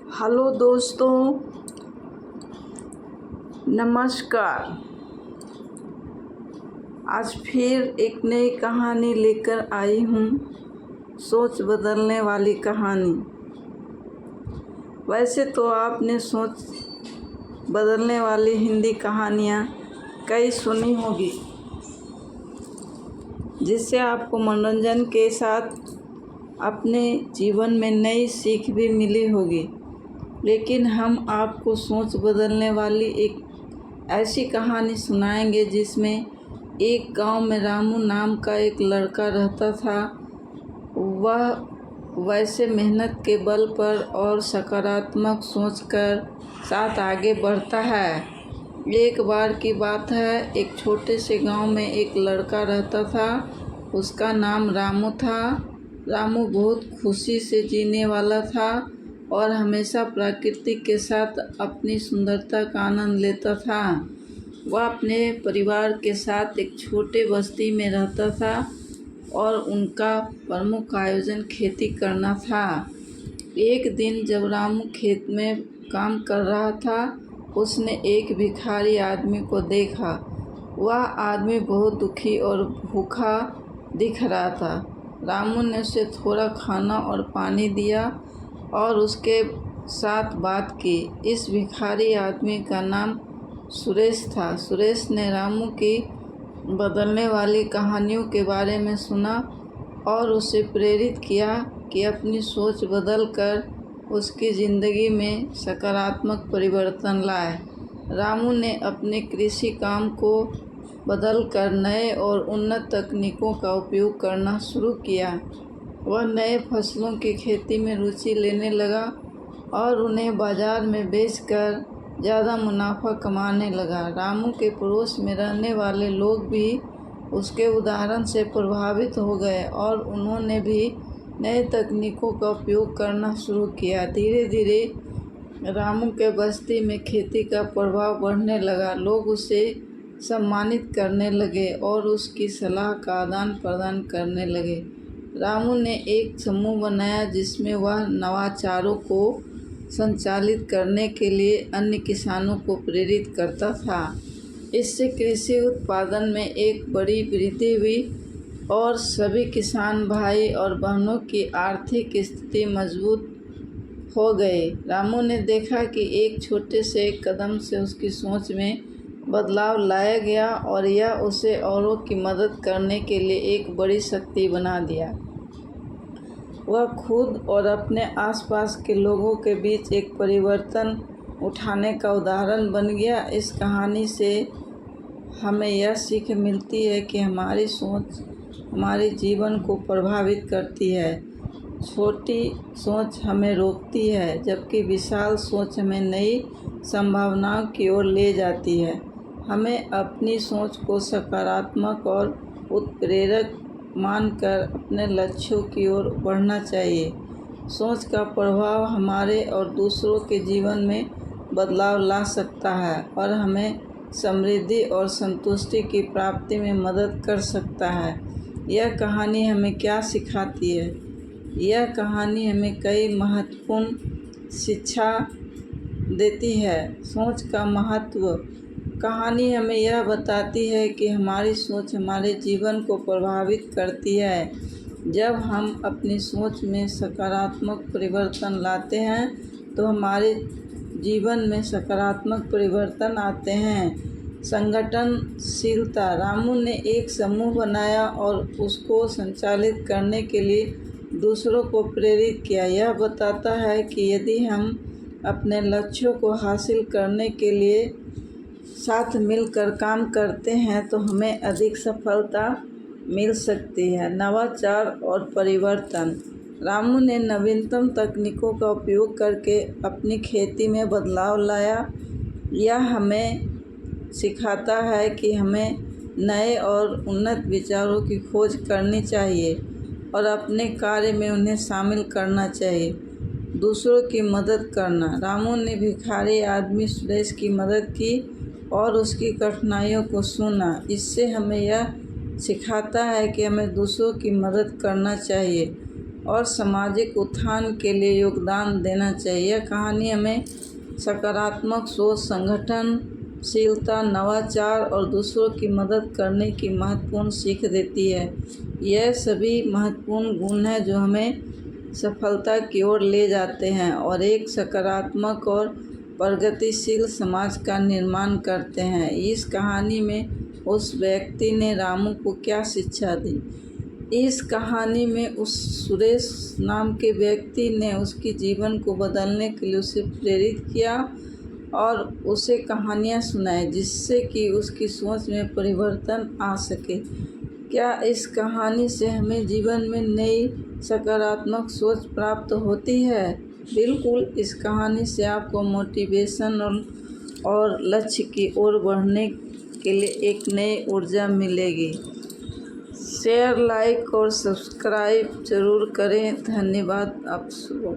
Hello दोस्तों, नमस्कार। आज फिर एक नई कहानी लेकर आई हूँ, सोच बदलने वाली कहानी। वैसे तो आपने सोच बदलने वाली हिंदी कहानियाँ कई सुनी होगी, जिससे आपको मनोरंजन के साथ अपने जीवन में नई सीख भी मिली होगी। लेकिन हम आपको सोच बदलने वाली एक ऐसी कहानी सुनाएंगे जिसमें एक गांव में रामू नाम का एक लड़का रहता था। वह वैसे मेहनत के बल पर और सकारात्मक सोच कर साथ आगे बढ़ता है। एक बार की बात है, एक छोटे से गांव में एक लड़का रहता था। उसका नाम रामू था। रामू बहुत खुशी से जीने वाला था और हमेशा प्रकृति के साथ अपनी सुंदरता का आनंद लेता था। वह अपने परिवार के साथ एक छोटे बस्ती में रहता था और उनका प्रमुख आयोजन खेती करना था। एक दिन जब रामू खेत में काम कर रहा था, उसने एक भिखारी आदमी को देखा। वह आदमी बहुत दुखी और भूखा दिख रहा था। रामू ने उसे थोड़ा खाना और पानी दिया और उसके साथ बात की। इस भिखारी आदमी का नाम सुरेश था। सुरेश ने रामू की बदलने वाली कहानियों के बारे में सुना और उसे प्रेरित किया कि अपनी सोच बदलकर उसकी ज़िंदगी में सकारात्मक परिवर्तन लाए। रामू ने अपने कृषि काम को बदलकर नए और उन्नत तकनीकों का उपयोग करना शुरू किया। वह नए फसलों की खेती में रुचि लेने लगा और उन्हें बाज़ार में बेचकर ज़्यादा मुनाफा कमाने लगा। रामू के पड़ोस में रहने वाले लोग भी उसके उदाहरण से प्रभावित हो गए और उन्होंने भी नए तकनीकों का उपयोग करना शुरू किया। धीरे धीरे रामू के बस्ती में खेती का प्रभाव बढ़ने लगा। लोग उसे सम्मानित करने लगे और उसकी सलाह का आदान प्रदान करने लगे। रामू ने एक समूह बनाया जिसमें वह नवाचारों को संचालित करने के लिए अन्य किसानों को प्रेरित करता था। इससे कृषि उत्पादन में एक बड़ी वृद्धि हुई और सभी किसान भाई और बहनों की आर्थिक स्थिति मजबूत हो गई। रामू ने देखा कि एक छोटे से कदम से उसकी सोच में बदलाव लाया गया और यह उसे औरों की मदद करने के लिए एक बड़ी शक्ति बना दिया। वह खुद और अपने आसपास के लोगों के बीच एक परिवर्तन उठाने का उदाहरण बन गया। इस कहानी से हमें यह सीख मिलती है कि हमारी सोच हमारे जीवन को प्रभावित करती है। छोटी सोच हमें रोकती है, जबकि विशाल सोच हमें नई संभावनाओं की ओर ले जाती है। हमें अपनी सोच को सकारात्मक और उत्प्रेरक मानकर अपने लक्ष्यों की ओर बढ़ना चाहिए। सोच का प्रभाव हमारे और दूसरों के जीवन में बदलाव ला सकता है और हमें समृद्धि और संतुष्टि की प्राप्ति में मदद कर सकता है। यह कहानी हमें क्या सिखाती है? यह कहानी हमें कई महत्वपूर्ण शिक्षा देती है। सोच का महत्व। कहानी हमें यह बताती है कि हमारी सोच हमारे जीवन को प्रभावित करती है। जब हम अपनी सोच में सकारात्मक परिवर्तन लाते हैं तो हमारे जीवन में सकारात्मक परिवर्तन आते हैं। संगठनशीलता। रामू ने एक समूह बनाया और उसको संचालित करने के लिए दूसरों को प्रेरित किया। यह बताता है कि यदि हम अपने लक्ष्यों को हासिल करने के लिए साथ मिलकर काम करते हैं तो हमें अधिक सफलता मिल सकती है। नवाचार और परिवर्तन। रामू ने नवीनतम तकनीकों का उपयोग करके अपनी खेती में बदलाव लाया। यह हमें सिखाता है कि हमें नए और उन्नत विचारों की खोज करनी चाहिए और अपने कार्य में उन्हें शामिल करना चाहिए। दूसरों की मदद करना। रामू ने भिखारी आदमी सुरेश की मदद की और उसकी कठिनाइयों को सुना। इससे हमें यह सिखाता है कि हमें दूसरों की मदद करना चाहिए और सामाजिक उत्थान के लिए योगदान देना चाहिए। यह कहानी हमें सकारात्मक सोच, संगठनशीलता, नवाचार और दूसरों की मदद करने की महत्वपूर्ण सीख देती है। यह सभी महत्वपूर्ण गुण हैं जो हमें सफलता की ओर ले जाते हैं और एक सकारात्मक और प्रगतिशील समाज का निर्माण करते हैं। इस कहानी में उस व्यक्ति ने रामू को क्या शिक्षा दी? इस कहानी में उस सुरेश नाम के व्यक्ति ने उसके जीवन को बदलने के लिए उसे प्रेरित किया और उसे कहानियाँ सुनाई जिससे कि उसकी सोच में परिवर्तन आ सके। क्या इस कहानी से हमें जीवन में नई सकारात्मक सोच प्राप्त होती है? बिल्कुल, इस कहानी से आपको मोटिवेशन और लक्ष्य की ओर बढ़ने के लिए एक नई ऊर्जा मिलेगी। शेयर, लाइक और सब्सक्राइब ज़रूर करें। धन्यवाद। आप सुबह